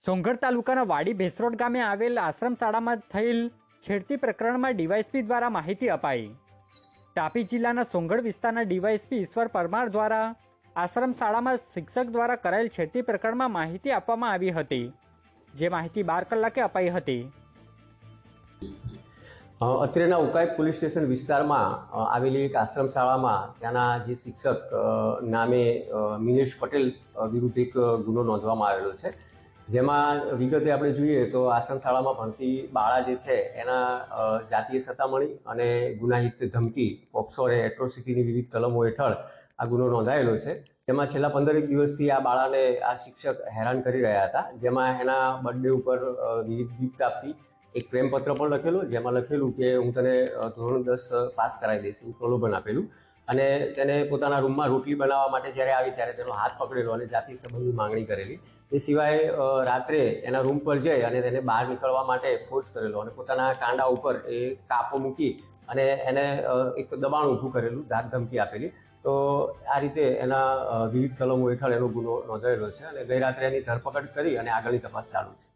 સોંગઢ તાલુકાના વાડી ભેસરોડ ગામે આવેલ આશ્રમ શાળામાં થયેલ છેડતી પ્રકરણમાં ડીવાયએસપી દ્વારા માહિતી અપાઈ। તાપી જિલ્લાના સોંગઢ વિસ્તારના ડીવાયએસપી ઈશ્વર પરમાર દ્વારા આશ્રમ શાળામાં શિક્ષક દ્વારા કરાયેલ છેડતી પ્રકરણમાં માહિતી આપવામાં આવી હતી, જે માહિતી 12 કલાકે અપાઈ હતી। અત્રેના ઉકાઈ પોલીસ સ્ટેશન વિસ્તારમાં આવેલી એક આશ્રમ શાળામાં ત્યાંના જે શિક્ષક નામે મિનેશ પટેલ વિરુદ્ધ એક ગુનો નોંધવામાં આવેલો છે, જેમાં વિગતે આપણે જોઈએ તો આશ્રમ શાળામાં ભણતી બાળા જે છે એના જાતીય સતામણી અને ગુનાહિત ધમકી પોક્સો અને એટ્રોસિટીની વિવિધ કલમો હેઠળ આ ગુનો નોંધાયેલો છે। તેમાં છેલ્લા 15 દિવસથી આ બાળાને આ શિક્ષક હેરાન કરી રહ્યા હતા, જેમાં એના બર્થડે ઉપર વિવિધ ગિફ્ટ આપી એક પ્રેમપત્ર પણ લખેલો, જેમાં લખેલું કે હું તને ધોરણ 10 પાસ કરાવી દઈશ એવું પ્રલોભન આપેલું અને તેને પોતાના રૂમમાં રોટલી બનાવવા માટે જ્યારે આવી ત્યારે તેનો હાથ પકડેલો અને જાતિ સંબંધની માંગણી કરેલી। એ સિવાય રાત્રે એના રૂમ પર જઈ અને તેને બહાર નીકળવા માટે ફોર્સ કરેલો અને પોતાના કાંડા ઉપર એ કાપો મૂકી અને એને એક દબાણ ઊભું કરેલું, ધાક ધમકી આપેલી। તો આ રીતે એના વિવિધ કલમો હેઠળ એનો ગુનો નોંધાયેલો છે અને ગઈ રાત્રે એની ધરપકડ કરી અને આગળની તપાસ ચાલુ છે।